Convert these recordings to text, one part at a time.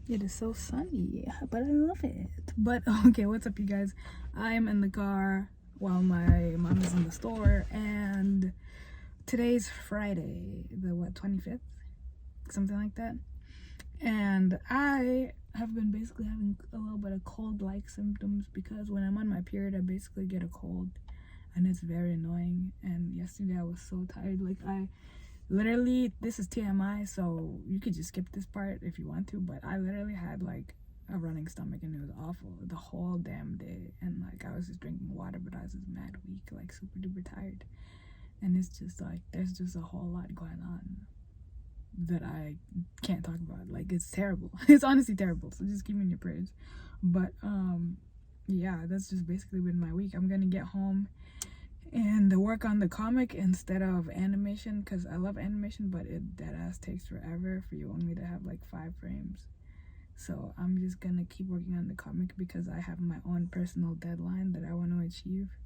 It is so sunny, but I love it. But okay, what's up, you guys? I'm in the car while my mom is in the store, and today's Friday, the 25th, something like that. And I have been basically having a little bit of cold-like symptoms because when I'm on my period, I basically get a cold, and it's very annoying. And yesterday I was so tired, like I literally, this is TMI, so you could just skip this part if you want to, but I literally had like a running stomach and it was awful the whole damn day. And like I was just drinking water, but I was just mad weak, like super duper tired. And it's just like there's just a whole lot going on that I can't talk about. Like it's terrible. It's honestly terrible, so just keep me in your prayers. But yeah, that's just basically been my week. I'm gonna get home and work on the comic instead of animation, because I love animation, but it deadass takes forever for you only to have like 5 frames. So I'm just gonna keep working on the comic because I have my own personal deadline that I want to achieve.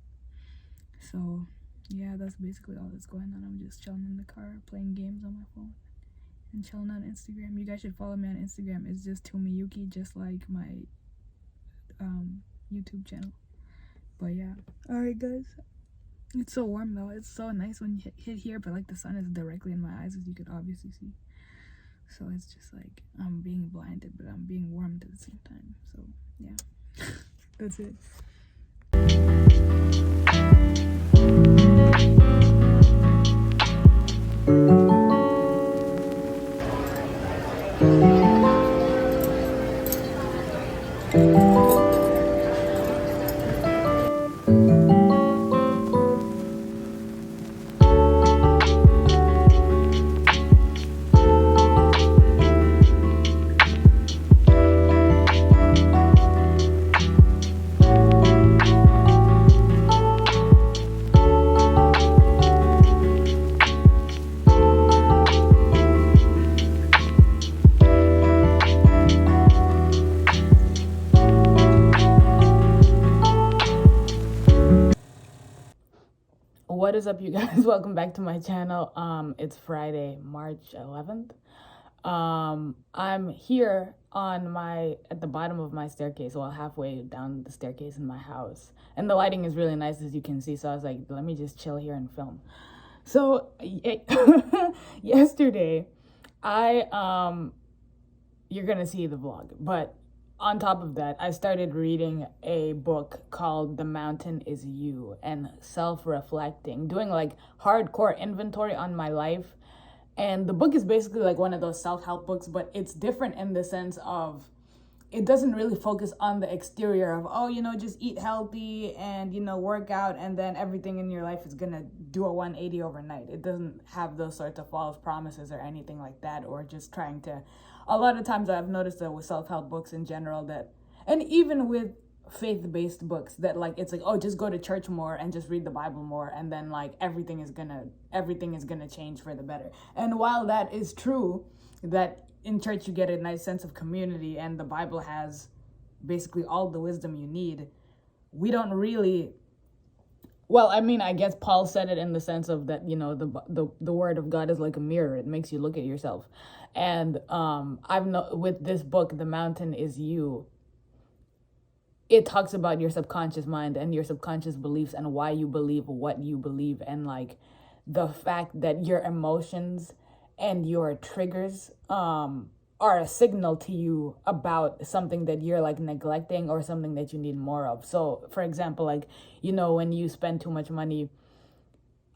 So yeah, that's basically all that's going on. I'm just chilling in the car, playing games on my phone, and chilling on Instagram. You guys should follow me on Instagram. It's just tumiyukii, just like my YouTube channel. But yeah, alright guys. It's so warm though. It's so nice when you hit here, but like the sun is directly in my eyes, as you could obviously see. So it's just like I'm being blinded, but I'm being warmed at the same time. So yeah, that's it. What is up, you guys? Welcome back to my channel. It's Friday, March 11th. I'm here on at the bottom of my staircase, well, halfway down the staircase in my house, and the lighting is really nice, as you can see. So I was like, let me just chill here and film. So yesterday you're gonna see the vlog, but on top of that, I started reading a book called The Mountain Is You, and self-reflecting, doing like hardcore inventory on my life. And the book is basically like one of those self-help books, but it's different in the sense of it doesn't really focus on the exterior of, oh, you know, just eat healthy and, you know, work out, and then everything in your life is gonna do a 180 overnight. It doesn't have those sorts of false promises or anything like that, or just trying to, a lot of times I've noticed that with self-help books in general, that, and even with faith-based books, that like it's like, oh, just go to church more and just read the Bible more, and then like everything is gonna change for the better. And while that is true, that in church you get a nice sense of community and the Bible has basically all the wisdom you need, we don't really, well, I mean, I guess Paul said it in the sense of that, you know, the word of God is like a mirror. It makes you look at yourself. And with this book, The Mountain Is You, it talks about your subconscious mind and your subconscious beliefs and why you believe what you believe, and like the fact that your emotions and your triggers are a signal to you about something that you're like neglecting or something that you need more of. So for example, like, you know, when you spend too much money,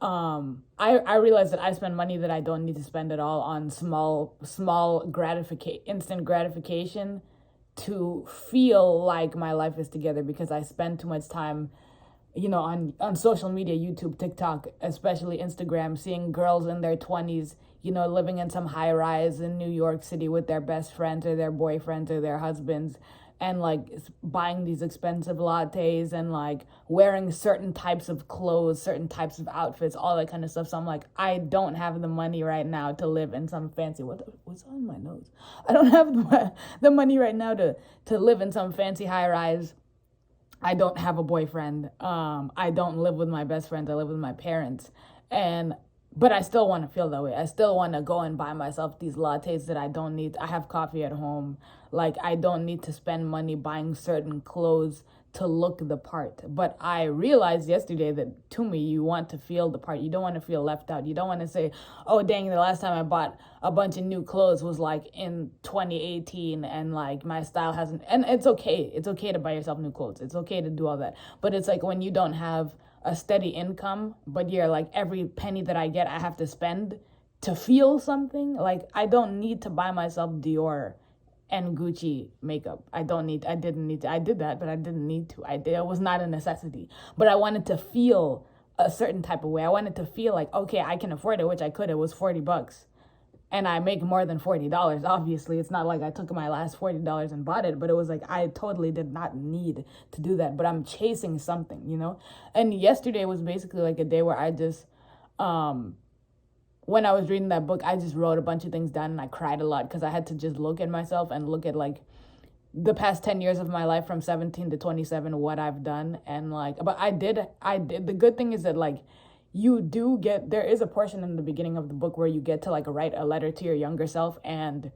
I realize that I spend money that I don't need to spend at all on small instant gratification to feel like my life is together, because I spend too much time, you know, on social media, YouTube, TikTok, especially Instagram, seeing girls in their 20s, you know, living in some high rise in New York City with their best friends or their boyfriends or their husbands, and like buying these expensive lattes and like wearing certain types of clothes, certain types of outfits, all that kind of stuff. So I'm like, I don't have the money right now to live in some fancy, what's on my nose? I don't have the money right now to live in some fancy high rise. I don't have a boyfriend. I don't live with my best friends. I live with my parents. But I still want to feel that way. I still want to go and buy myself these lattes that I don't need. I have coffee at home. Like, I don't need to spend money buying certain clothes to look the part. But I realized yesterday that, to me, you want to feel the part. You don't want to feel left out. You don't want to say, oh, dang, the last time I bought a bunch of new clothes was like in 2018 and like my style hasn't. And it's okay. It's okay to buy yourself new clothes. It's okay to do all that. But it's like when you don't have a steady income, but you're like, every penny that I get, I have to spend to feel something. Like, I don't need to buy myself Dior and Gucci makeup. I didn't need to. I did that, but I didn't need to. It was not a necessity. But I wanted to feel a certain type of way. I wanted to feel like, okay, I can afford it, which I could. It was $40. And I make more than $40. Obviously, it's not like I took my last $40 and bought it, but it was like I totally did not need to do that. But I'm chasing something, you know? And yesterday was basically like a day where I just, when I was reading that book, I just wrote a bunch of things down and I cried a lot because I had to just look at myself and look at like the past 10 years of my life from 17 to 27, what I've done. And like, but I did. The good thing is that like, there is a portion in the beginning of the book where you get to like write a letter to your younger self and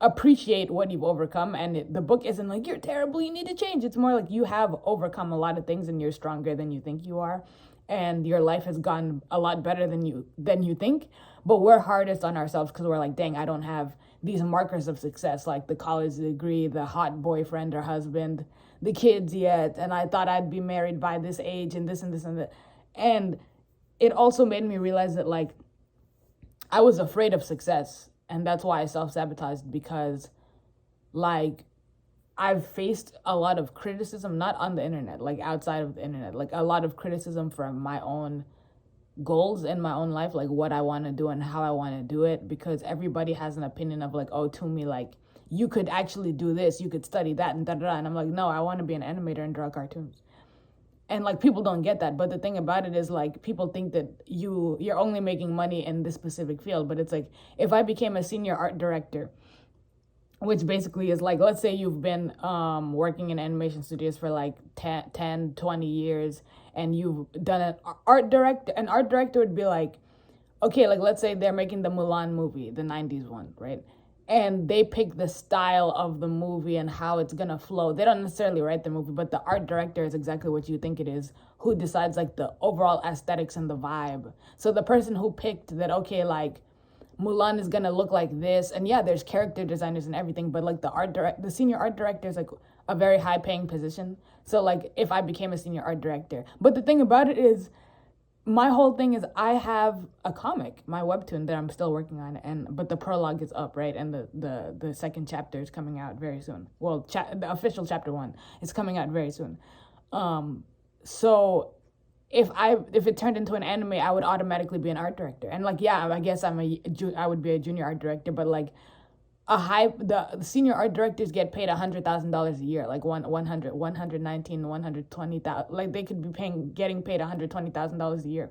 appreciate what you've overcome. And the book isn't like, you're terrible, you need to change. It's more like you have overcome a lot of things and you're stronger than you think you are. And your life has gone a lot better than you think. But we're hardest on ourselves because we're like, dang, I don't have these markers of success, like the college degree, the hot boyfriend or husband, the kids yet, and I thought I'd be married by this age and this and this and that. And it also made me realize that like I was afraid of success, and that's why I self-sabotaged, because like I've faced a lot of criticism, not on the internet, like outside of the internet, like a lot of criticism from my own goals in my own life, like what I want to do and how I want to do it, because everybody has an opinion of like, oh, Tumi, like you could actually do this, you could study that and da-da-da. And I'm like, no, I want to be an animator and draw cartoons. And like people don't get that. But the thing about it is like people think that you're only making money in this specific field. But it's like, if I became a senior art director, which basically is like, let's say you've been working in animation studios for like 10, 20 years and you've done an art director would be like, okay, like let's say they're making the Mulan movie, the 90s one, right? And they pick the style of the movie and how it's gonna flow. They don't necessarily write the movie, but the art director is exactly what you think it is, who decides like the overall aesthetics and the vibe. So the person who picked that, okay, like Mulan is gonna look like this, and yeah, there's character designers and everything, but like the senior art director is like a very high paying position. So like if I became a senior art director, but the thing about it is, my whole thing is I have a comic, my webtoon that I'm still working on, but the prologue is up, right? And the second chapter is coming out very soon. Well, the official chapter 1 is coming out very soon. So if it turned into an anime, I would automatically be an art director. And like, yeah, I guess I would be a junior art director, but like the senior art directors get paid $100,000 a year, like 120,000, like they could be getting paid $120,000 a year,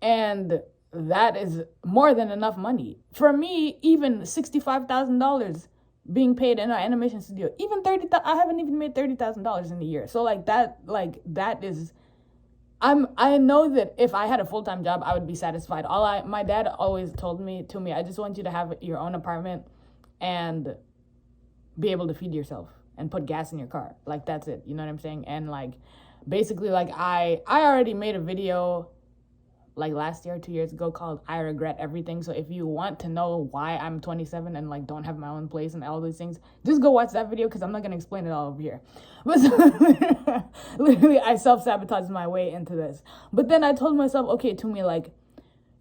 and that is more than enough money for me. Even $65,000 being paid in an animation studio, even I haven't even made $30,000 in a year. So like that is. I know that if I had a full-time job, I would be satisfied. My dad always told me, I just want you to have your own apartment and be able to feed yourself and put gas in your car. Like, that's it. You know what I'm saying? And like, basically, like I already made a video like last year, 2 years ago, called I Regret Everything. So if you want to know why I'm 27 and like don't have my own place and all these things, just go watch that video, because I'm not gonna explain it all over here. But literally, I self-sabotaged my way into this. But then I told myself, okay, Tumi, like,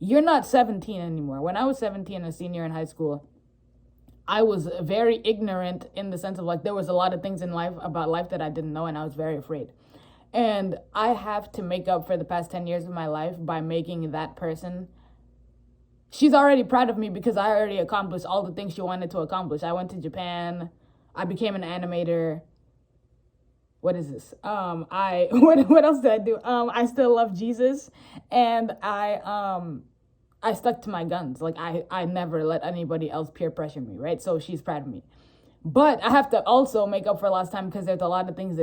you're not 17 anymore. When I was 17, a senior in high school, I was very ignorant, in the sense of like, there was a lot of things in life, about life, that I didn't know, and I was very afraid. And I have to make up for the past 10 years of my life by making that person. She's already proud of me because I already accomplished all the things she wanted to accomplish. I went to Japan. I became an animator. What is this? What else did I do? I still love Jesus, and I stuck to my guns. Like, I never let anybody else peer pressure me, right? So she's proud of me. But I have to also make up for last time, because there's a lot of things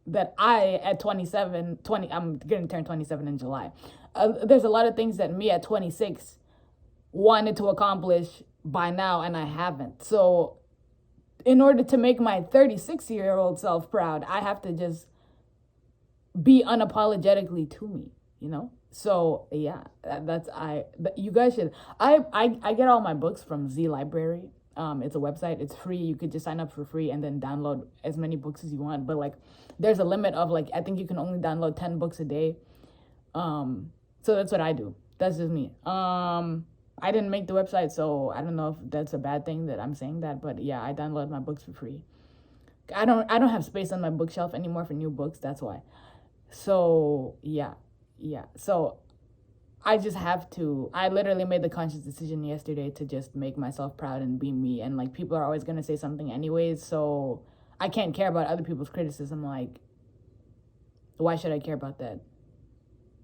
that I, at 27, I'm going to turn 27 in July. There's a lot of things that me at 26 wanted to accomplish by now, and I haven't. So in order to make my 36-year-old self proud, I have to just be unapologetically Tumi, you know? So yeah, you guys should, I get all my books from Z Library. It's a website, it's free. You could just sign up for free and then download as many books as you want. But like, there's a limit of like, I think you can only download 10 books a day. So that's what I do. That's just me. I didn't make the website, so I don't know if that's a bad thing that I'm saying that, but yeah, I download my books for free. I don't have space on my bookshelf anymore for new books, that's why. So yeah. So I just have to, I literally made the conscious decision yesterday to just make myself proud and be me. And like, people are always going to say something anyways, so I can't care about other people's criticism. Like, why should I care about that?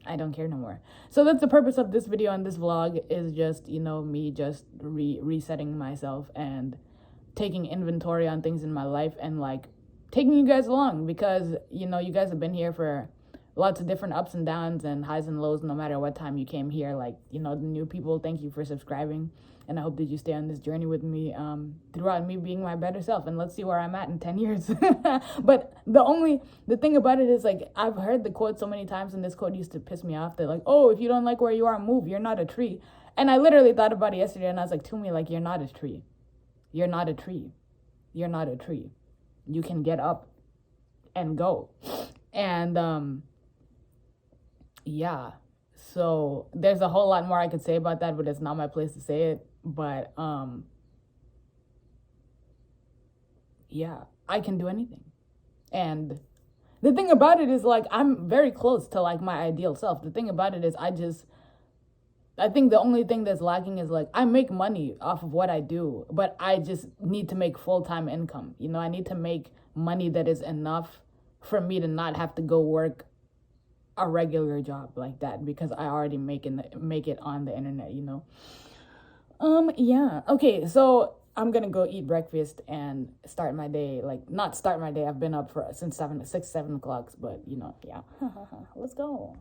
I don't care no more. So that's the purpose of this video and this vlog, is just, you know, me just resetting myself and taking inventory on things in my life, and like taking you guys along, because, you know, you guys have been here for lots of different ups and downs and highs and lows, no matter what time you came here. Like, you know, the new people, thank you for subscribing, and I hope that you stay on this journey with me throughout me being my better self, and let's see where I'm at in 10 years. But the thing about it is, like, I've heard the quote so many times, and this quote used to piss me off, that like, oh, if you don't like where you are, move, you're not a tree. And I literally thought about it yesterday, and I was like, Tumi, like, you're not a tree. You're not a tree. You're not a tree. You can get up and go. And yeah, so there's a whole lot more I could say about that, but it's not my place to say it. But yeah, I can do anything. And the thing about it is, like, I'm very close to like my ideal self. The thing about it is, I think the only thing that's lacking is, like, I make money off of what I do, but I just need to make full-time income. You know, I need to make money that is enough for me to not have to go work a regular job like that, because I already make it on the internet, you know. Yeah, okay, so I'm gonna go eat breakfast and start my day. Like, not start my day, I've been up since 7 o'clock, but you know, yeah. Let's go.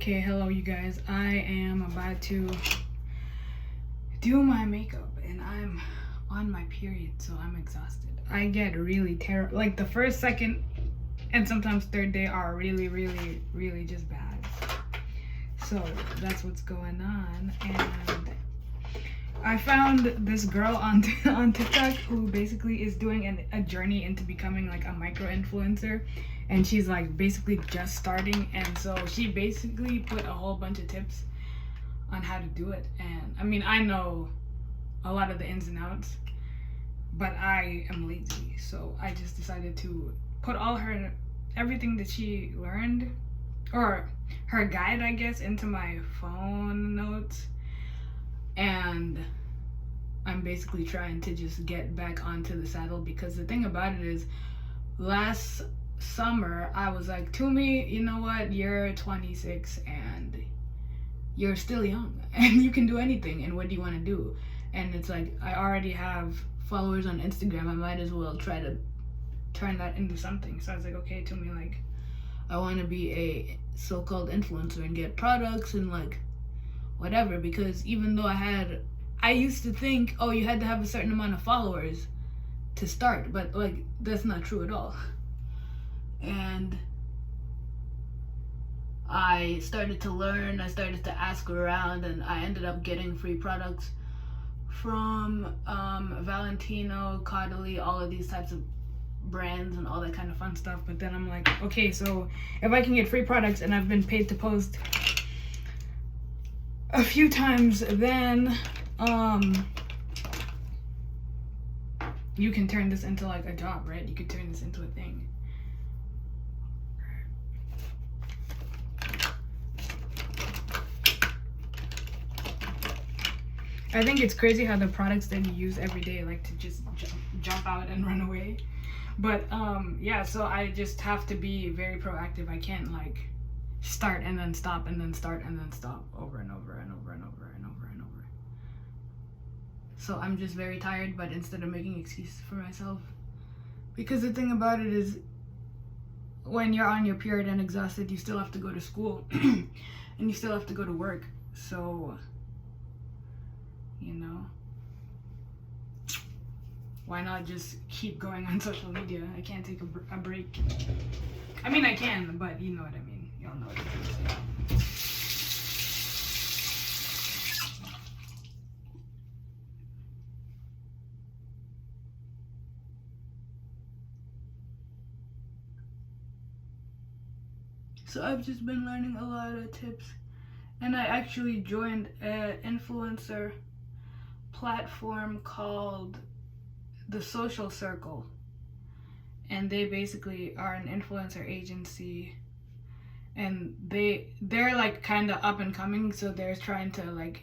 Okay, hello you guys. I am about to do my makeup, and I'm on my period, so I'm exhausted. I get really terrible. Like the first, second, and sometimes third day are really, really, really just bad. So that's what's going on. And I found this girl on TikTok who basically is doing a journey into becoming like a micro influencer, and she's like basically just starting. And so she basically put a whole bunch of tips on how to do it. And I mean, I know a lot of the ins and outs, but I am lazy, so I just decided to put all everything that she learned, or her guide, I guess, into my phone notes. And I'm basically trying to just get back onto the saddle, because the thing about it is, last summer I was like, Tumi, you know what, you're 26 and you're still young and you can do anything, and what do you want to do? And it's like, I already have followers on Instagram, I might as well try to turn that into something. So I was like, okay, Tumi, like, I want to be a so-called influencer and get products and like whatever, because even though I used to think, oh, you had to have a certain amount of followers to start, but like that's not true at all. And I started to learn, I started to ask around, and I ended up getting free products from Valentino, Caudalie, all of these types of brands and all that kind of fun stuff. But then I'm like, okay, so if I can get free products and I've been paid to post a few times, then you can turn this into like a job, right? You could turn this into a thing. I think it's crazy how the products that you use every day like to just jump out and run away. But yeah, so I just have to be very proactive. I can't like start and then stop and then start and then stop over and over and over and over and over and over. So I'm just very tired, but instead of making excuses for myself, because the thing about it is, when you're on your period and exhausted, you still have to go to school and you still have to go to work. So, you know, why not just keep going on social media? I can't take a break. I mean, I can, but you know what I mean. Y'all know what I mean. So I've just been learning a lot of tips, and I actually joined an influencer platform called The Social Circle, and they basically are an influencer agency, and they're like kind of up and coming, so they're trying to like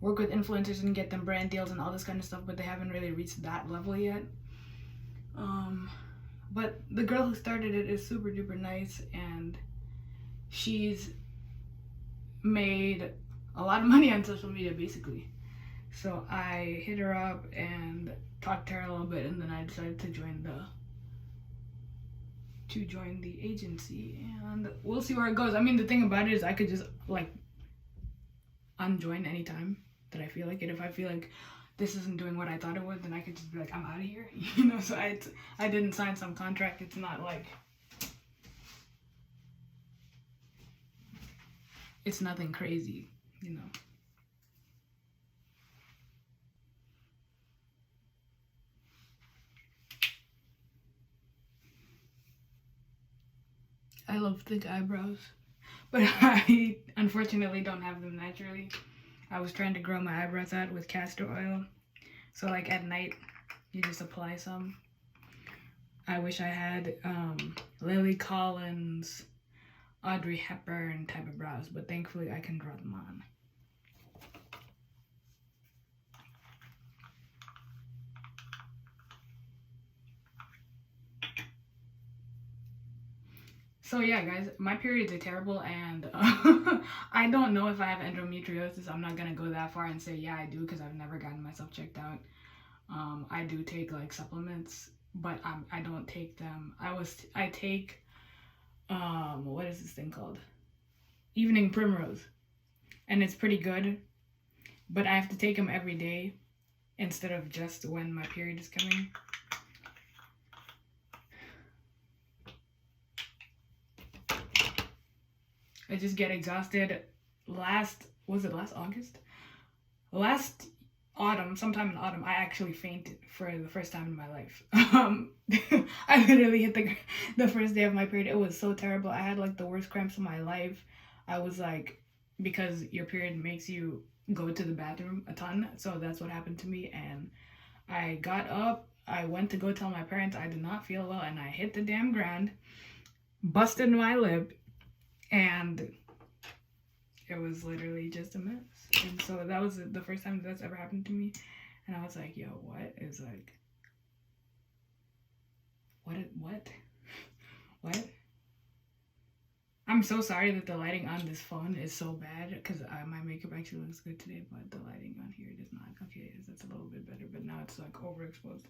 work with influencers and get them brand deals and all this kind of stuff, but they haven't really reached that level yet. But the girl who started it is super duper nice, and she's made a lot of money on social media basically. So I hit her up and talked to her a little bit, and then I decided to join the agency, and we'll see where it goes. I mean, the thing about it is I could just like unjoin anytime that I feel like it. If I feel like this isn't doing what I thought it would, then I could just be like, I'm out of here. You know, so I didn't sign some contract. It's not like, it's nothing crazy, you know. I love thick eyebrows, but I unfortunately don't have them naturally. I was trying to grow my eyebrows out with castor oil. So like at night, you just apply some. I wish I had Lily Collins, Audrey Hepburn type of brows, but thankfully I can draw them on. So yeah, guys, my periods are terrible, and I don't know if I have endometriosis. I'm not gonna go that far and say yeah I do, because I've never gotten myself checked out. I do take like supplements, but I don't take them. I take what is this thing called? Evening Primrose, and it's pretty good, but I have to take them every day, instead of just when my period is coming. I just get exhausted. Was it last August? Last autumn, sometime in autumn, I actually fainted for the first time in my life. I literally hit the first day of my period. It was so terrible. I had like the worst cramps of my life. I was like, because your period makes you go to the bathroom a ton, so that's what happened to me. And I got up, I went to go tell my parents I did not feel well, and I hit the damn ground, busted my lip, and it was literally just a mess. And so that was the first time that's ever happened to me. And I was like, yo, what is like, what? I'm so sorry that the lighting on this phone is so bad, because my makeup actually looks good today, but the lighting on here does not. Okay, that's a little bit better, but now it's like overexposed.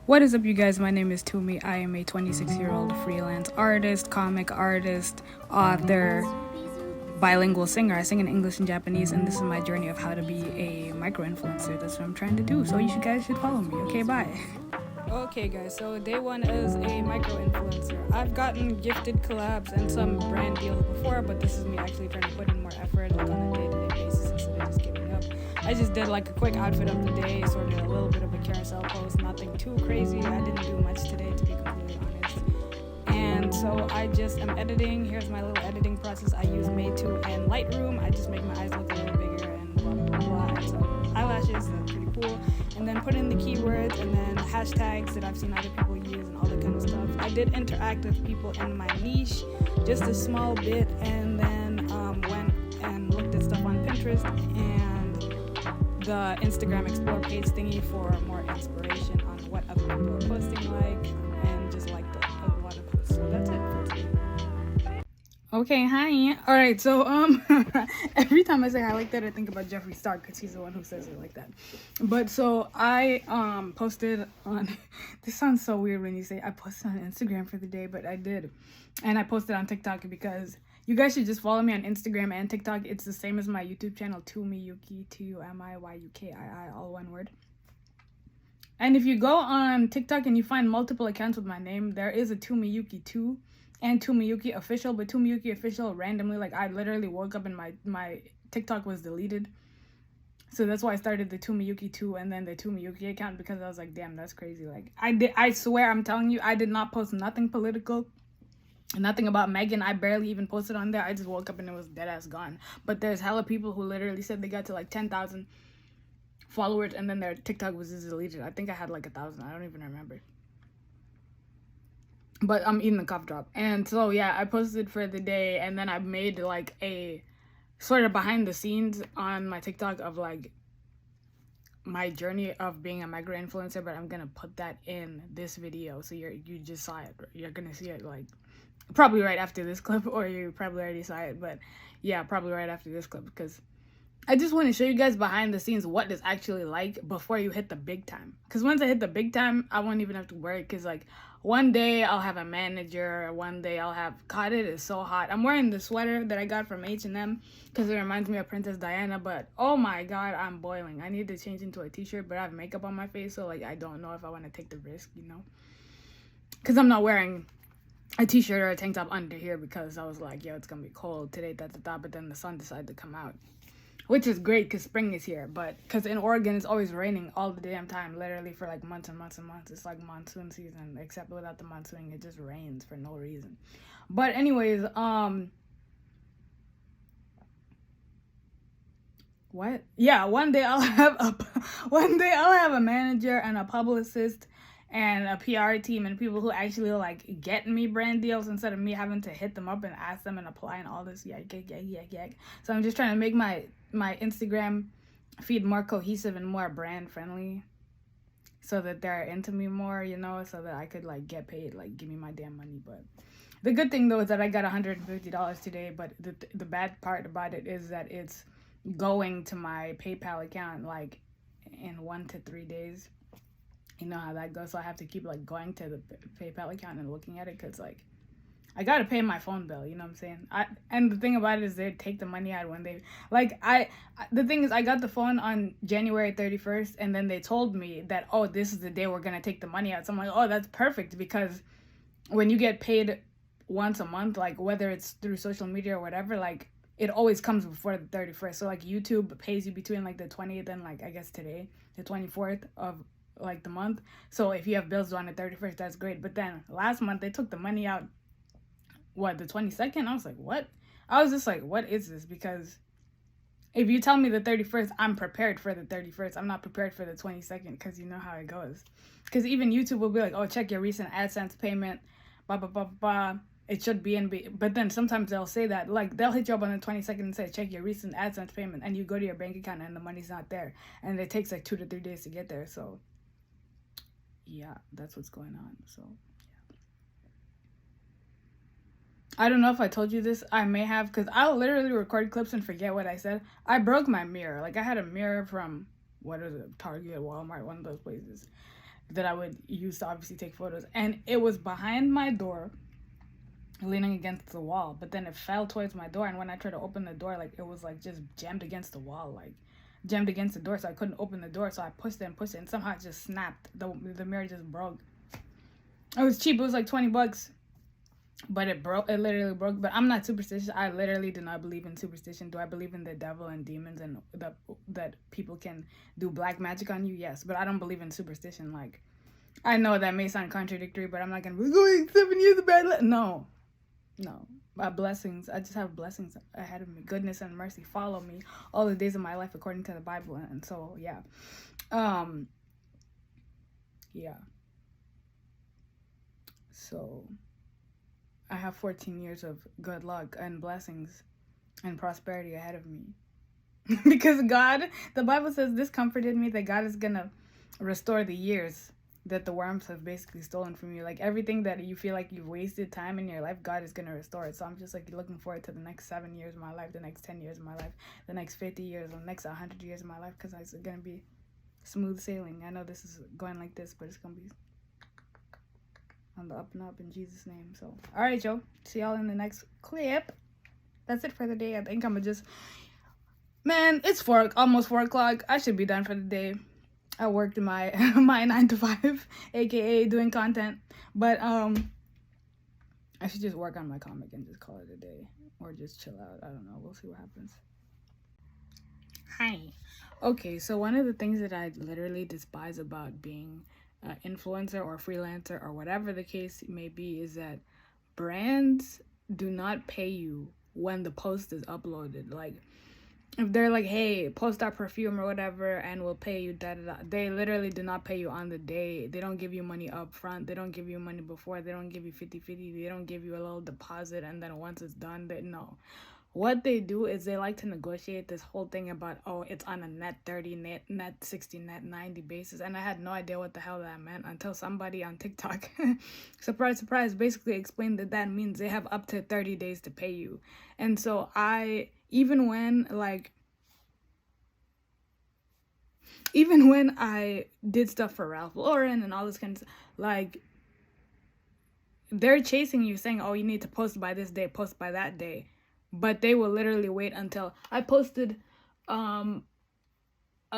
What is up, you guys? My name is Tumi. I am a 26-year-old freelance artist, comic artist, author, bilingual singer. I sing in English and Japanese, and this is my journey of how to be a micro-influencer. That's what I'm trying to do, so you guys should follow me. Okay, bye. Okay, guys, so day one is a micro-influencer. I've gotten gifted collabs and some brand deals before, but this is me actually trying to put in more effort, like on a day-to-day basis instead of just giving up. I just did like a quick outfit of the day, sort of a little bit of a carousel post, nothing too crazy. I didn't do much today, to be completely honest. And so I just am editing. Here's my little editing process. I use Made To and Lightroom. I just make my eyes look a little bigger and blah, blah, blah, blah. And so eyelashes, that's pretty cool. And then put in the keywords and then hashtags that I've seen other people use and all that kind of stuff. I did interact with people in my niche, just a small bit, and then went and looked at stuff on Pinterest and the Instagram Explore page thingy for more inspiration on what other people are posting like, and just like a lot of posts. So that's it for today. Okay, hi. All right, so every time I say hi like that, I think about Jeffree Star, because he's the one who says it like that. But so I posted on this sounds so weird when you say I posted on Instagram for the day, but I did. And I posted on TikTok because you guys should just follow me on Instagram and TikTok. It's the same as my YouTube channel, tumiyukii, TUMIYUKII, all one word. And if you go on TikTok and you find multiple accounts with my name, there is a Tumiyukii 2 and Tumiyukii official, but Tumiyukii official randomly, like I literally woke up and my TikTok was deleted. So that's why I started the Tumiyukii 2 and then the Tumiyukii account, because I was like, damn, that's crazy. Like I swear, I'm telling you, I did not post nothing political. Nothing about Megan. I barely even posted on there. I just woke up and it was dead ass gone. But there's hella people who literally said they got to like 10,000 followers and then their TikTok was just deleted. I think I had like 1,000. I don't even remember. But I'm eating the cough drop. And so yeah, I posted for the day, and then I made like a sort of behind the scenes on my TikTok of like my journey of being a micro influencer, but I'm gonna put that in this video, so you just saw it. You're gonna see it like probably right after this clip, or you probably already saw it, but yeah, probably right after this clip, because I just want to show you guys behind the scenes what it's actually like before you hit the big time. Because once I hit the big time, I won't even have to worry. Because like one day I'll have a manager, one day I'll have, God, it is so hot. I'm wearing the sweater that I got from H&M because it reminds me of Princess Diana. But oh my God, I'm boiling. I need to change into a t-shirt, but I have makeup on my face. So like I don't know if I want to take the risk, you know. Because I'm not wearing a t-shirt or a tank top under here because I was like, yo, it's going to be cold today, but then the sun decided to come out. Which is great because spring is here, but because in Oregon it's always raining all the damn time, literally for like months and months and months. It's like monsoon season, except without the monsoon, it just rains for no reason. But anyways, what? Yeah, one day I'll have a manager and a publicist and a PR team and people who actually like get me brand deals instead of me having to hit them up and ask them and apply and all this yak. So I'm just trying to make my Instagram feed more cohesive and more brand friendly so that they're into me more, you know, so that I could like get paid, like give me my damn money. But the good thing though is that I got $150 today, but the bad part about it is that it's going to my PayPal account like in 1 to 3 days. You know how that goes. So I have to keep like going to the PayPal account and looking at it because like I gotta pay my phone bill, you know what I'm saying? And the thing about it is they take the money out when they like the thing is I got the phone on January 31st and then they told me that, oh, this is the day we're gonna take the money out. So I'm like, oh, that's perfect, because when you get paid once a month, like whether it's through social media or whatever, like it always comes before the 31st. So like YouTube pays you between like the 20th and like I guess today, the 24th of like the month. So if you have bills due on the 31st, that's great. But then last month they took the money out, what, the 22nd? I was like, what? I was just like, what is this? Because if you tell me the 31st, I'm prepared for the 31st. I'm not prepared for the 22nd because you know how it goes. Because even YouTube will be like, oh, check your recent AdSense payment, blah, blah, blah, blah. It should be in, but then sometimes they'll say that, like they'll hit you up on the 22nd and say, check your recent AdSense payment, and you go to your bank account and the money's not there. And it takes like 2 to 3 days to get there. So yeah, that's what's going on. So yeah. I don't know if I told you this. I may have, because I'll literally record clips and forget what I said. I broke my mirror. Like I had a mirror from, what is it, Target, Walmart, one of those places that I would use to obviously take photos. And it was behind my door, leaning against the wall, but then it fell towards my door, and when I tried to open the door, like it was like just jammed against the wall, like jammed against the door, so I couldn't open the door. So I pushed it and somehow it just snapped. The mirror just broke. It was cheap. It was like $20, but it broke. It literally broke. But I'm not superstitious. I literally do not believe in superstition. Do I believe in the devil and demons and that people can do black magic on you? Yes, but I don't believe in superstition. Like I know that may sound contradictory, but I'm not gonna be going 7 years of bad luck. No. Blessings. I just have blessings ahead of me. Goodness and mercy follow me all the days of my life according to the Bible. And so yeah. Yeah. So I have 14 years of good luck and blessings and prosperity ahead of me. Because God, the Bible says, this comforted me, that God is gonna restore the years that the worms have basically stolen from you. Like everything that you feel like you've wasted time in your life, God is going to restore it. So I'm just like looking forward to the next 7 years of my life, the next 10 years of my life, the next 50 years, the next 100 years of my life, because it's going to be smooth sailing. I know this is going like this, but it's going to be on the up and up in Jesus' name. So, all right, y'all. See y'all in the next clip. That's it for the day. I think I'm going to just, man, it's almost 4 o'clock. I should be done for the day. I worked my 9 to 5, aka doing content, but I should just work on my comic and just call it a day, or just chill out. I don't know. We'll see what happens. Hi. Okay, so one of the things that I literally despise about being an influencer or freelancer or whatever the case may be is that brands do not pay you when the post is uploaded. Like, if they're like, hey, post our perfume or whatever and we'll pay you, they literally do not pay you on the day. They don't give you money up front. They don't give you money before. They don't give you 50-50. They don't give you a little deposit and then once it's done, no. What they do is they like to negotiate this whole thing about, oh, it's on a net 30, net 60, net 90 basis. And I had no idea what the hell that meant until somebody on TikTok, surprise, surprise, basically explained that means they have up to 30 days to pay you. And so even when, like, even when I did stuff for Ralph Lauren and all this kind of stuff, like, they're chasing you saying, oh, you need to post by this day, post by that day. But they will literally wait until I posted a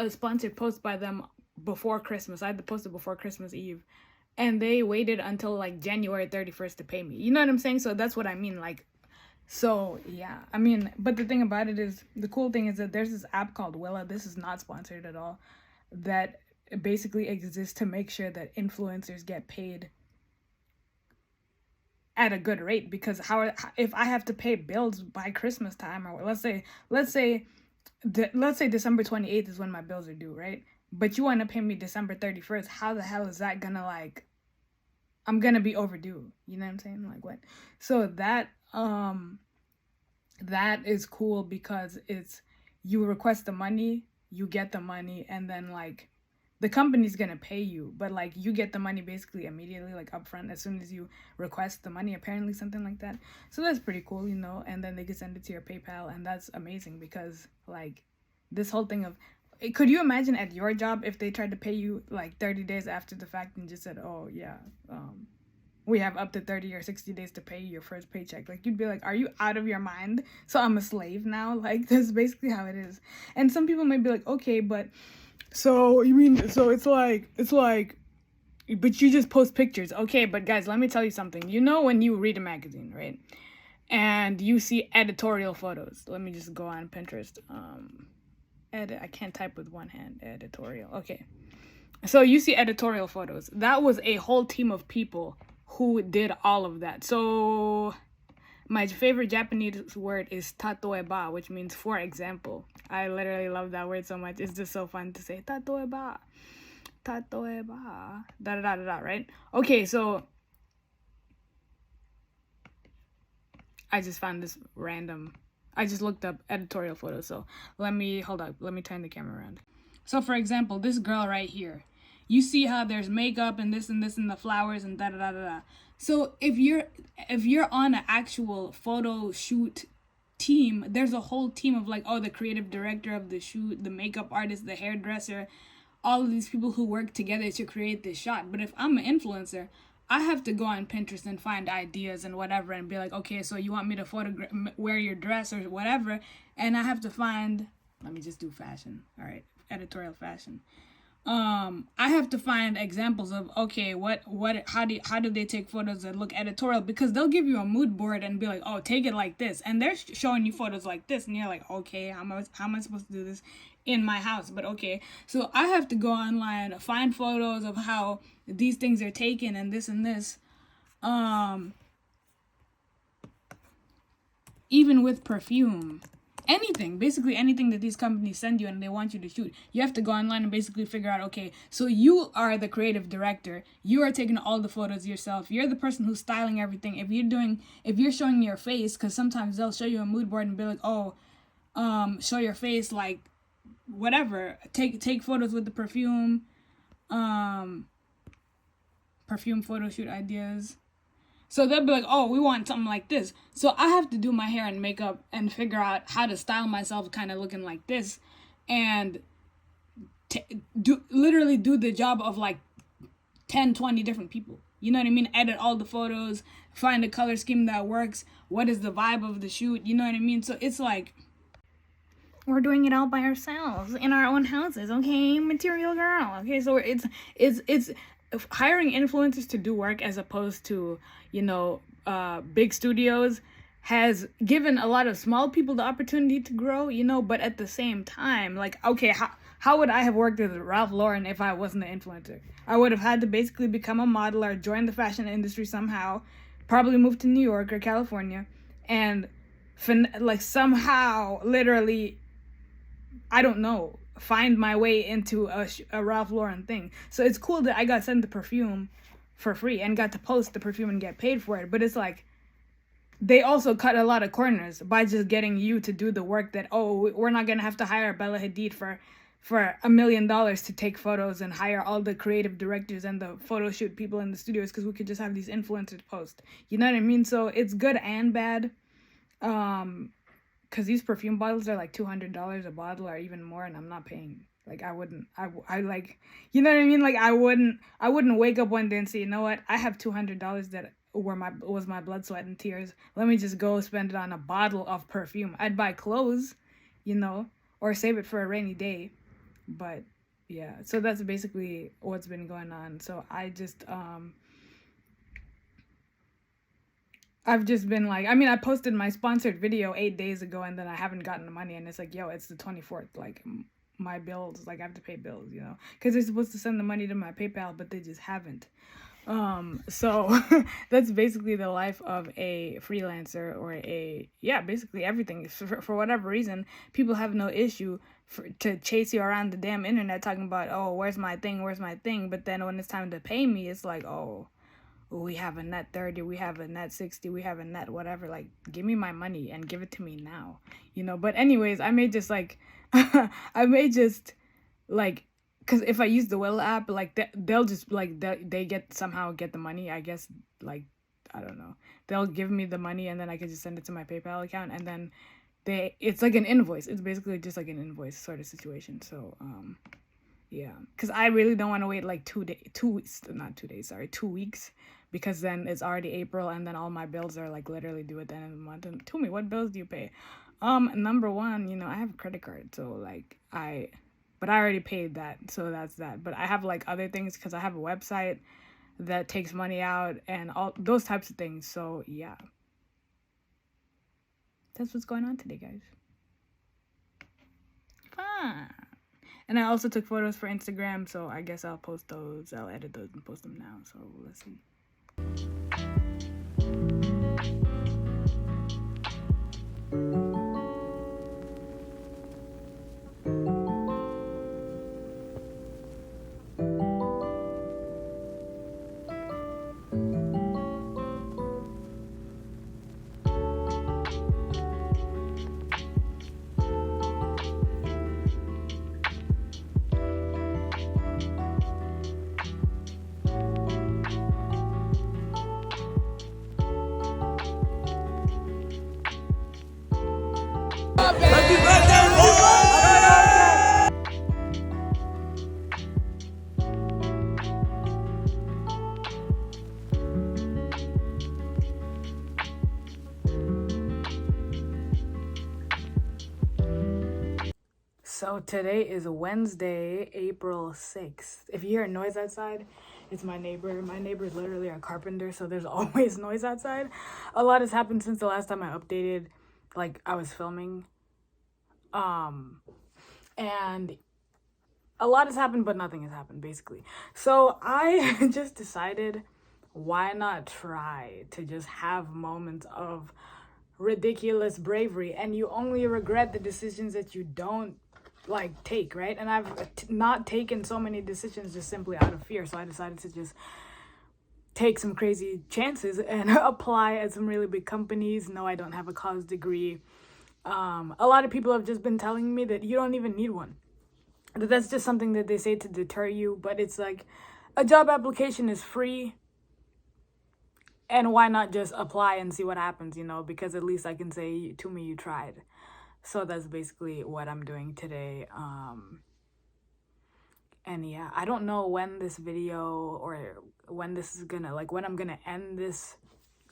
sponsored post by them before Christmas. I had to post it before Christmas Eve. And they waited until like January 31st to pay me. You know what I'm saying? So that's what I mean. Like, so yeah. I mean, but the thing about it is, the cool thing is that there's this app called Willa. This is not sponsored at all. That basically exists to make sure that influencers get paid at a good rate, because if I have to pay bills by Christmas time, or let's say December 28th is when my bills are due, right? But you want to pay me December 31st, how the hell is that gonna, like, I'm gonna be overdue, you know what I'm saying? Like, what? So that is cool, because it's, you request the money, you get the money, and then like the company's gonna pay you, but like you get the money basically immediately, like upfront, as soon as you request the money, apparently, something like that. So that's pretty cool, you know. And then they can send it to your PayPal, and that's amazing, because like this whole thing of, could you imagine at your job if they tried to pay you like 30 days after the fact and just said, oh yeah, we have up to 30 or 60 days to pay you your first paycheck? Like, you'd be like, are you out of your mind? So I'm a slave now? Like, that's basically how it is. And some people might be like, okay, but so you mean, so it's like, but you just post pictures. Okay, but guys, let me tell you something. You know, when you read a magazine, right? And you see editorial photos. Let me just go on Pinterest. I can't type with one hand. Editorial. Okay. So you see editorial photos. That was a whole team of people who did all of that. So my favorite Japanese word is tatoeba, which means for example. I literally love that word so much. It's just so fun to say. Tatoeba. Tatoeba. Da da da da da, right? Okay, so I just found this random. I just looked up editorial photos. So hold up. Let me turn the camera around. So for example, this girl right here. You see how there's makeup and this and the flowers and da da da da da. So if you're on an actual photo shoot team, there's a whole team of like, oh, the creative director of the shoot, the makeup artist, the hairdresser, all of these people who work together to create this shot. But if I'm an influencer, I have to go on Pinterest and find ideas and whatever and be like, okay, so you want me to wear your dress or whatever, and I have to find, let me just do fashion. All right, editorial fashion. I have to find examples of, okay, how do they take photos that look editorial? Because they'll give you a mood board and be like, oh, take it like this, and they're showing you photos like this, and you're like, okay, how am I supposed to do this in my house? But okay, so I have to go online, find photos of how these things are taken and this and this. Even with perfume. Basically anything that these companies send you and they want you to shoot, you have to go online and basically figure out, okay, so you are the creative director, you are taking all the photos yourself, you're the person who's styling everything. If you're showing your face, because sometimes they'll show you a mood board and be like, oh, show your face, like whatever, take photos with the perfume photo shoot ideas. So they'll be like, oh, we want something like this. So I have to do my hair and makeup and figure out how to style myself kind of looking like this. And literally do the job of like 10, 20 different people. You know what I mean? Edit all the photos, find a color scheme that works. What is the vibe of the shoot? You know what I mean? So it's like, we're doing it all by ourselves in our own houses. Okay, material girl. Okay, so it's hiring influencers to do work as opposed to, you know, big studios has given a lot of small people the opportunity to grow, you know. But at the same time, like, okay, how would I have worked with Ralph Lauren if I wasn't an influencer? I would have had to basically become a model or join the fashion industry somehow, probably move to New York or California, and like somehow literally, I don't know, find my way into a Ralph Lauren thing. So it's cool that I got sent the perfume for free and got to post the perfume and get paid for it. But it's like, they also cut a lot of corners by just getting you to do the work that, oh, we're not going to have to hire Bella Hadid for $1 million to take photos and hire all the creative directors and the photo shoot people in the studios, because we could just have these influencers post. You know what I mean? So it's good and bad. Because these perfume bottles are like $200 a bottle or even more, and I'm not paying Like I like, you know what I mean? Like I wouldn't wake up one day and say, you know what, I have $200 that was my blood, sweat, and tears. Let me just go spend it on a bottle of perfume. I'd buy clothes, you know, or save it for a rainy day. But yeah, so that's basically what's been going on. So I've just been like, I mean, I posted my sponsored video 8 days ago, and then I haven't gotten the money, and it's like, yo, it's the 24th. Like, my bills, like, I have to pay bills, you know, because they're supposed to send the money to my PayPal, but they just haven't. So that's basically the life of a freelancer, or basically everything. For whatever reason, people have no issue to chase you around the damn internet talking about, oh, where's my thing? But then when it's time to pay me, it's like, oh, we have a net 30, we have a net 60, we have a net whatever. Like, give me my money and give it to me now, you know. But anyways, I may just like because if I use the Will app, like they'll just like they somehow get the money, I guess. Like, I don't know, they'll give me the money, and then I can just send it to my PayPal account, and then it's like an invoice. It's basically just like an invoice sort of situation. So yeah, because I really don't want to wait like 2 weeks, because then it's already April, and then all my bills are like literally due at the end of the month. And Tumi, what bills do you pay? Number one, you know, I have a credit card, so like but I already paid that, so that's that. But I have like other things, because I have a website that takes money out and all those types of things. So yeah, that's what's going on today, guys. Fun. And I also took photos for Instagram, so I guess I'll post those. I'll edit those and post them now. So let's see. So today is Wednesday, April 6th. If you hear noise outside, it's my neighbor. My neighbor is literally a carpenter, so there's always noise outside. A lot has happened since the last time I updated, like I was filming. And a lot has happened, but nothing has happened, basically. So I just decided, why not try to just have moments of ridiculous bravery, and you only regret the decisions that you don't like take, right? And I've not taken so many decisions just simply out of fear, so I decided to just take some crazy chances and apply at some really big companies. No, I don't have a college degree. A lot of people have just been telling me that you don't even need one, that that's just something that they say to deter you. But it's like, a job application is free, and why not just apply and see what happens, you know, because at least I can say, to me, you tried. So that's basically what I'm doing today. And yeah, I don't know when this video, or when this is gonna, like, when I'm gonna end this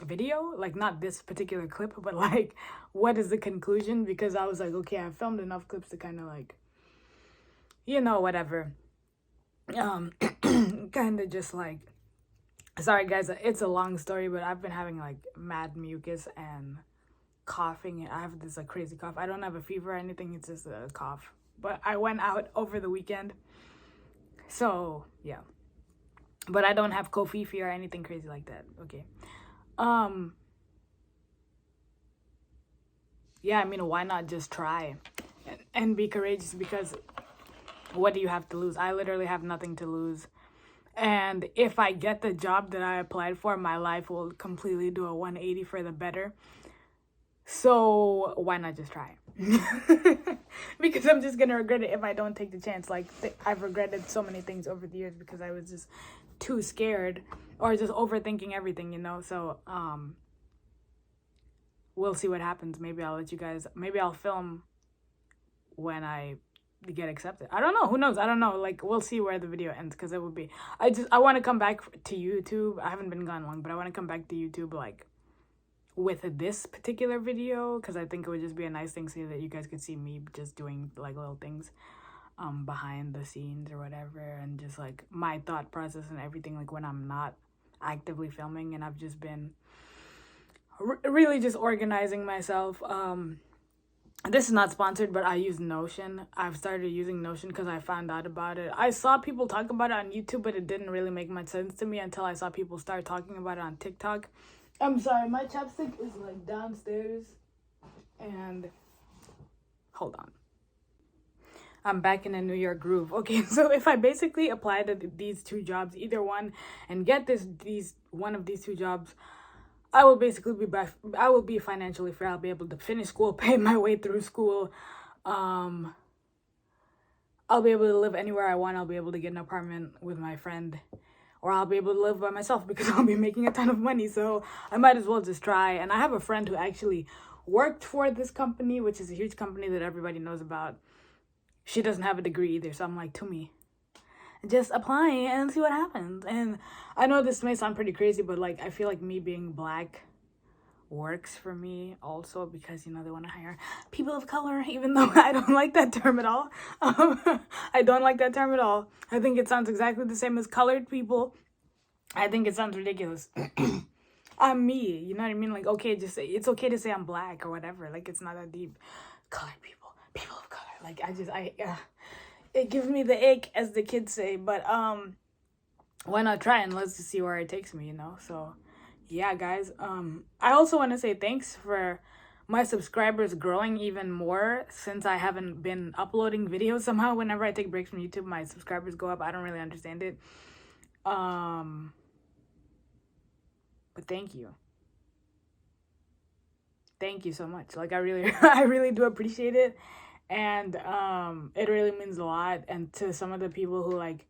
video, like not this particular clip, but like what is the conclusion, because I was like, okay, I've filmed enough clips to kind of like, you know, whatever, kind of just like, sorry guys, it's a long story, but I've been having like mad mucus and coughing. I have this like crazy cough. I don't have a fever or anything, it's just a cough. But I went out over the weekend, so yeah, but I don't have kofifi or anything crazy like that. Okay. Yeah, I mean, why not just try and be courageous, because what do you have to lose? I literally have nothing to lose. And if I get the job that I applied for, my life will completely do a 180 for the better. So why not just try? Because I'm just gonna regret it if I don't take the chance. Like, I've regretted so many things over the years because I was just too scared, or just overthinking everything, you know. So we'll see what happens. Maybe I'll let you guys, maybe I'll film when I get accepted. I don't know, who knows? I don't know, like, we'll see where the video ends, because it would be, I want to come back to YouTube. I haven't been gone long, but I want to come back to YouTube like with this particular video, because I think it would just be a nice thing so that you guys could see me just doing like little things behind the scenes or whatever, and just like my thought process and everything, like when I'm not actively filming and I've just been really just organizing myself. This is not sponsored, but I use Notion. I've started using Notion because I found out about it. I saw people talk about it on YouTube, but it didn't really make much sense to me until I saw people start talking about it on TikTok. I'm sorry, my chapstick is like downstairs, and hold on. I'm back in a New York groove. Okay, so if I basically apply to these two jobs, either one, and get one of these two jobs, I will basically I will be financially free. I'll be able to finish school, pay my way through school. I'll be able to live anywhere I want. I'll be able to get an apartment with my friend, or I'll be able to live by myself because I'll be making a ton of money. So I might as well just try. And I have a friend who actually worked for this company, which is a huge company that everybody knows about. She doesn't have a degree either, so I'm like, Tumi, just apply and see what happens. And I know this may sound pretty crazy, but like I feel like me being black works for me also, because, you know, they want to hire people of color, even though I don't like that term at all. I don't like that term at all. I think it sounds exactly the same as colored people. I think it sounds ridiculous. I'm me, you know what I mean? Like, okay, just say, it's okay to say I'm black or whatever. Like, it's not that deep. Colored people, people of color. Like, it gives me the ick, as the kids say. But why not try, and let's just see where it takes me, you know? So yeah, guys, I also want to say thanks for my subscribers growing even more since I haven't been uploading videos. Somehow whenever I take breaks from YouTube, my subscribers go up. I don't really understand it. But thank you so much. Like, I really do appreciate it. And it really means a lot. And to some of the people who, like,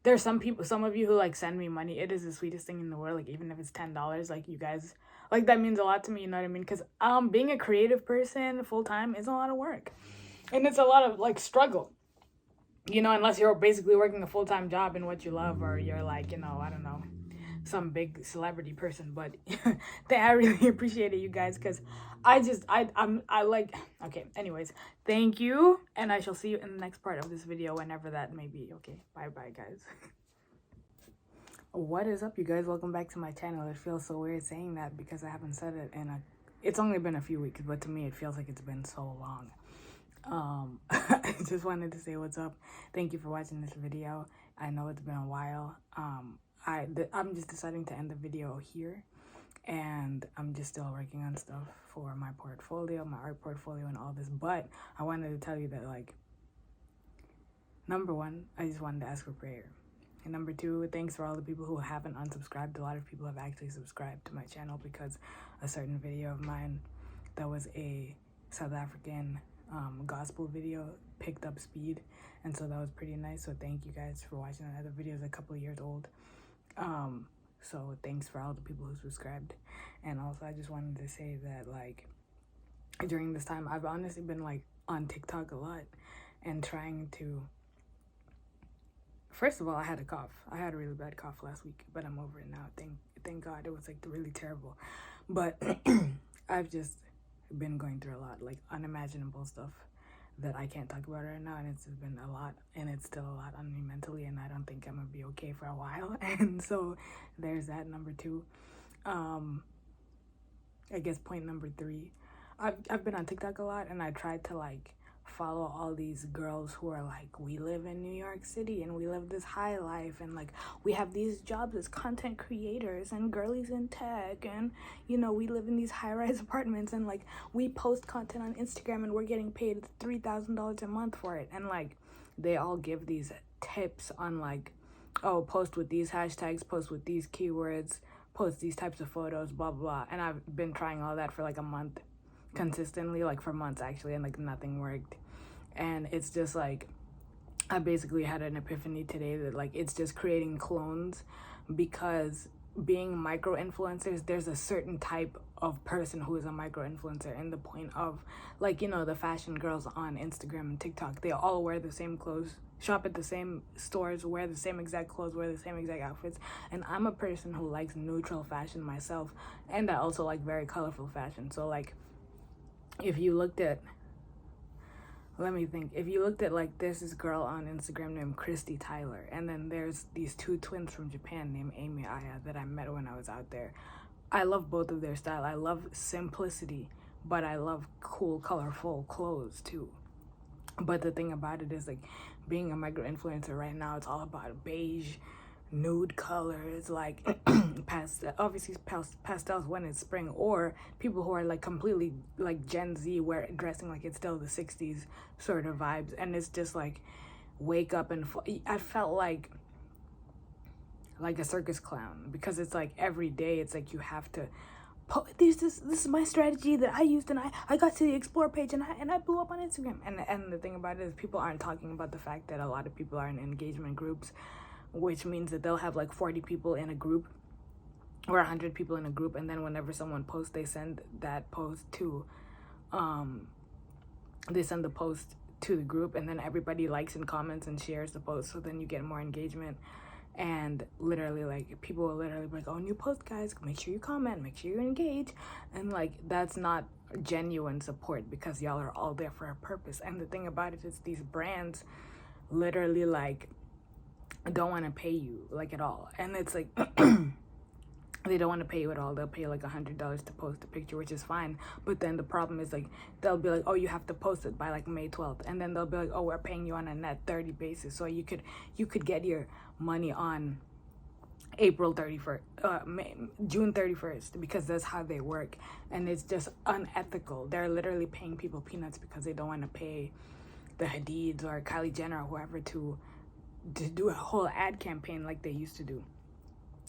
there's some of you who like send me money. It is the sweetest thing in the world. Like, even if it's $10, like, you guys, like, that means a lot to me, you know what I mean? Because being a creative person full-time is a lot of work, and it's a lot of like struggle, you know, unless you're basically working a full-time job in what you love, or you're like, you know, I don't know, some big celebrity person. But I really appreciate it, you guys, because I like, okay, anyways, thank you, and I shall see you in the next part of this video, whenever that may be. Okay, bye guys. What is up, you guys? Welcome back to my channel. It feels so weird saying that because I haven't said it in it's only been a few weeks, but to me it feels like it's been so long. I just wanted to say what's up. Thank you for watching this video. I know it's been a while. I'm just deciding to end the video here, and I'm just still working on stuff for my portfolio, my art portfolio, and all this. But I wanted to tell you that, like, number one, I just wanted to ask for prayer. And number two, thanks for all the people who haven't unsubscribed. A lot of people have actually subscribed to my channel because a certain video of mine that was a South African gospel video picked up speed, and so that was pretty nice. So thank you guys for watching that. The video is a couple of years old. So thanks for all the people who subscribed. And also, I just wanted to say that, like, during this time, I've honestly been, like, on TikTok a lot and trying to, first of all, I had a cough. I had a really bad cough last week, but I'm over it now. Thank God. It was, like, really terrible. But I've just been going through a lot, like, unimaginable stuff that I can't talk about right now, and it's been a lot, and it's still a lot on me mentally, and I don't think I'm gonna be okay for a while. And so there's that. Number two, I guess point number three, I've been on TikTok a lot, and I tried to, like, follow all these girls who are like, we live in New York City and we live this high life, and like, we have these jobs as content creators and girlies in tech, and, you know, we live in these high-rise apartments, and like, we post content on Instagram and we're getting paid $3,000 a month for it. And like, they all give these tips on, like, oh, post with these hashtags, post with these keywords, post these types of photos, blah blah. And I've been trying all that for like a month consistently, like for months actually, and like nothing worked. And it's just like, I basically had an epiphany today that, like, it's just creating clones, because being micro influencers, there's a certain type person who is a micro influencer, in the point of, like, you know, the fashion girls on Instagram and TikTok, they all wear the same clothes, shop at the same stores, wear the same exact clothes, wear the same exact outfits. And I'm a person who likes neutral fashion myself, and I also like very colorful fashion. So like, if you looked at, let me think, if you looked at, like, there's this girl on Instagram named Christy Tyler, and then there's these two twins from Japan named Amy Aya that I met when I was out there. I love both of their style. I love simplicity, but I love cool, colorful clothes too. But the thing about it is, like, being a micro influencer right now, it's all about beige, nude colors, like obviously pastels when it's spring, or people who are like completely like Gen Z, where dressing like it's still the 60s sort of vibes. And it's just like, wake up and I felt like a circus clown, because it's like every day it's like you have to this is my strategy that I used, and I got to the explore page, and I blew up on Instagram. And the thing about it is, people aren't talking about the fact that a lot of people are in engagement groups, which means that they'll have like 40 people in a group or 100 people in a group, and then whenever someone posts, they send that post to the post to the group, and then everybody likes and comments and shares the post, so then you get more engagement. And literally, like, people will literally be like, oh, new post, guys, make sure you comment, make sure you engage. And like, that's not genuine support, because y'all are all there for a purpose. And the thing about it is, these brands literally like don't want to pay you like at all. And it's like they don't want to pay you at all. They'll pay you like $100 to post a picture, which is fine. But then the problem is, like, they'll be like, oh, you have to post it by like May 12th. And then they'll be like, oh, we're paying you on a net 30 basis. So you could get your money on April 31st, June 31st, because that's how they work. And it's just unethical. They're literally paying people peanuts because they don't want to pay the Hadids or Kylie Jenner or whoever to do a whole ad campaign like they used to do.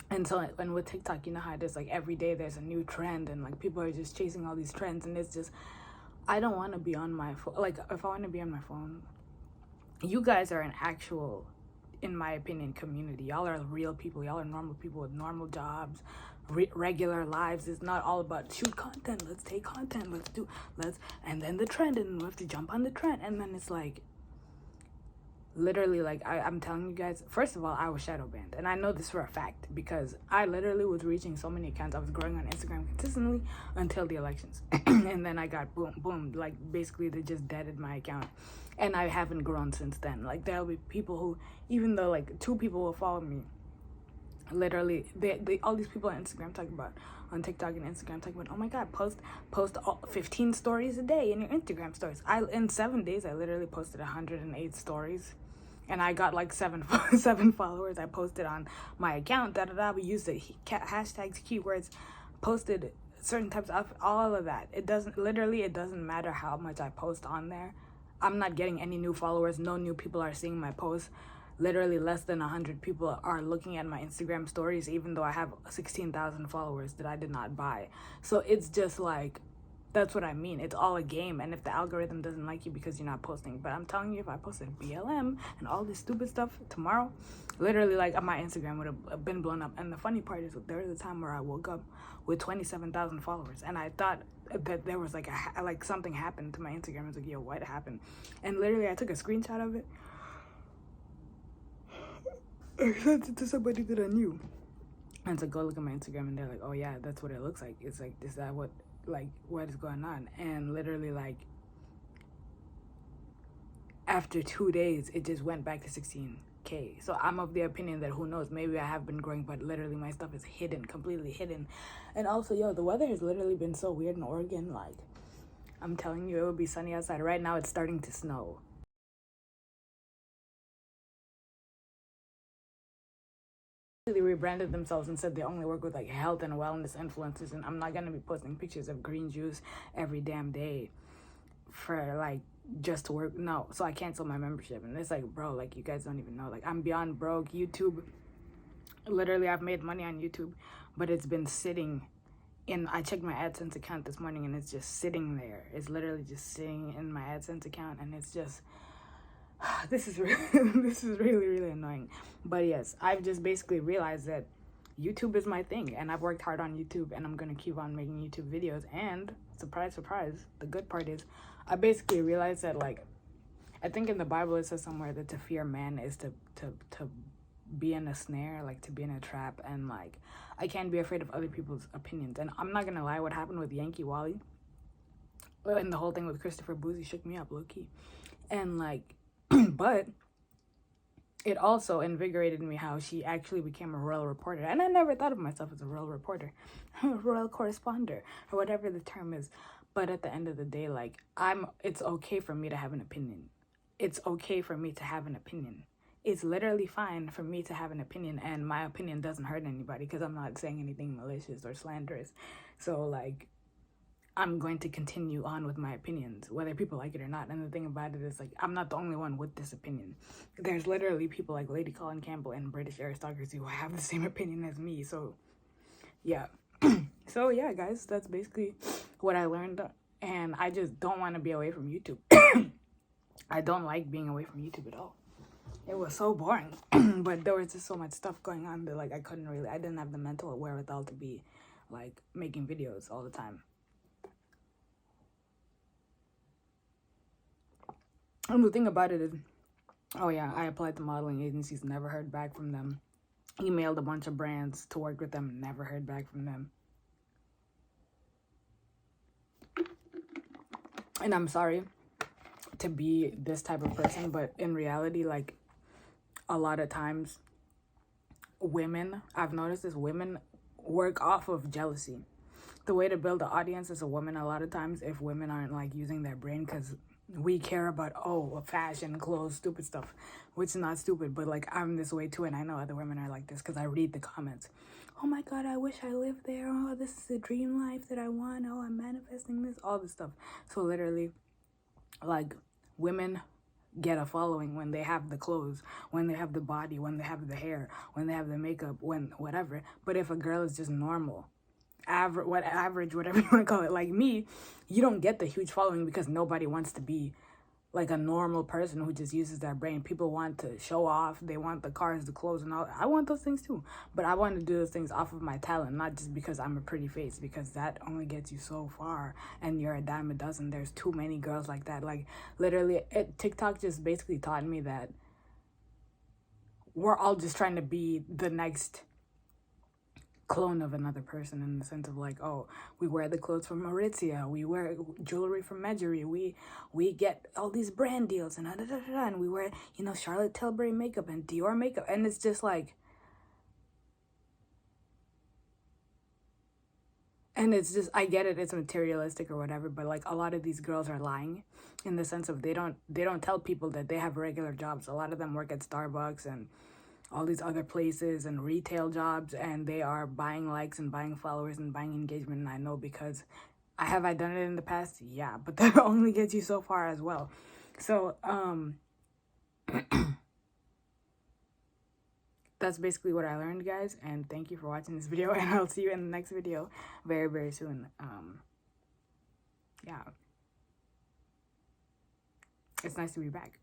And so, and with TikTok, you know how it is, like, every day there's a new trend, and like people are just chasing all these trends. And it's just, I don't want to be on my phone. Like, if I want to be on my phone, you guys are an actual, in my opinion, community. Y'all are real people. Y'all are normal people with normal jobs, regular lives. It's not all about shoot content, let's take content, and then the trend, and we have to jump on the trend. And then it's like, literally, like, I'm telling you guys, first of all, I was shadow banned, and I know this for a fact, because I literally was reaching so many accounts. I was growing on Instagram consistently until the elections, and then I got boom, like, basically they just deaded my account, and I haven't grown since then. Like, there'll be people who, even though like 2 people will follow me, literally they all these people on Instagram talking about, on TikTok and Instagram, talking about, oh my god, post 15 stories a day in your Instagram stories. In 7 days I literally posted 108 stories, and I got like 7 followers. I posted on my account, we used the hashtags, keywords, posted certain types of, all of that. It doesn't matter how much I post on there. I'm not getting any new followers. No new people are seeing my posts. Literally less than 100 people are looking at my Instagram stories, even though I have 16,000 followers that I did not buy. So it's just like, that's what I mean. It's all a game. And if the algorithm doesn't like you because you're not posting, but I'm telling you, if I posted BLM and all this stupid stuff tomorrow, literally, like, my Instagram would have been blown up. And the funny part is, there was a time where I woke up with 27,000 followers, and I thought that there was like something happened to my Instagram. I was like, yo, what happened? And literally, I took a screenshot of it, I sent it to somebody that I knew, and so go look at my Instagram, and they're like, oh yeah, that's what it looks like. It's like, is that what is going on? And literally, like, after 2 days, it just went back to 16K. So I'm of the opinion that, who knows, maybe I have been growing, but literally my stuff is hidden, completely hidden. And also, yo, the weather has literally been so weird in Oregon. Like, I'm telling you, it would be sunny outside. Right now it's starting to snow. They rebranded themselves and said they only work with like health and wellness influencers, and I'm not gonna be posting pictures of green juice every damn day for like just to work. No, so I canceled my membership. And it's like, bro, like, you guys don't even know, like, I'm beyond broke. YouTube, literally, I've made money on YouTube, but it's been sitting in, I checked my AdSense account this morning, and it's just sitting there. It's literally just sitting in my AdSense account, and it's just, this is really, really annoying. But yes, I've just basically realized that YouTube is my thing, and I've worked hard on YouTube, and I'm gonna keep on making YouTube videos. And surprise, surprise, the good part is I basically realized that, like, I think in the Bible it says somewhere that to fear man is to be in a snare, like to be in a trap, and like I can't be afraid of other people's opinions. And I'm not gonna lie, what happened with Yankee Wally and the whole thing with Christopher Boozy shook me up low-key. And like but it also invigorated me how she actually became a royal reporter. And I never thought of myself as a royal reporter, royal correspondent, or whatever the term is. But at the end of the day, like, it's okay for me to have an opinion. It's okay for me to have an opinion. It's literally fine for me to have an opinion, and my opinion doesn't hurt anybody because I'm not saying anything malicious or slanderous. So, like, I'm going to continue on with my opinions, whether people like it or not. And the thing about it is, like, I'm not the only one with this opinion. There's literally people like Lady Colin Campbell and British aristocracy who have the same opinion as me. So, yeah. So, yeah, guys, that's basically what I learned. And I just don't want to be away from YouTube. I don't like being away from YouTube at all. It was so boring. But there was just so much stuff going on that, like, I didn't have the mental wherewithal to be, like, making videos all the time. And the thing about it is, oh yeah, I applied to modeling agencies, never heard back from them. Emailed a bunch of brands to work with them, never heard back from them. And I'm sorry to be this type of person, but in reality, like, a lot of times women, I've noticed this, women work off of jealousy. The way to build an audience as a woman, a lot of times, if women aren't, like, using their brain, because we care about, fashion, clothes, stupid stuff, which is not stupid, but, like, I'm this way too, and I know other women are like this because I read the comments. Oh my god, I wish I lived there. Oh, this is the dream life that I want. Oh, I'm manifesting this, all this stuff. So literally, like, women get a following when they have the clothes, when they have the body, when they have the hair, when they have the makeup, when whatever. But if a girl is just normal, average, whatever you want to call it, like me, you don't get the huge following because nobody wants to be like a normal person who just uses their brain. People want to show off. They want the cars, the clothes, and all. I want those things too, but I want to do those things off of my talent, not just because I'm a pretty face, because that only gets you so far, and you're a dime a dozen. There's too many girls like that. Like, literally, TikTok just basically taught me that we're all just trying to be the next clone of another person, in the sense of, like, oh, we wear the clothes from Maurizia, we wear jewelry from Maddie, we get all these brand deals, and and we wear, Charlotte Tilbury makeup and Dior makeup, and it's just like, and it's just, I get it, it's materialistic or whatever, but, like, a lot of these girls are lying in the sense of they don't tell people that they have regular jobs. A lot of them work at Starbucks and all these other places and retail jobs, and they are buying likes and buying followers and buying engagement. And I know because I done it in the past, yeah, but that only gets you so far as well. So that's basically what I learned, guys, and thank you for watching this video, and I'll see you in the next video very, very soon. Yeah, it's nice to be back.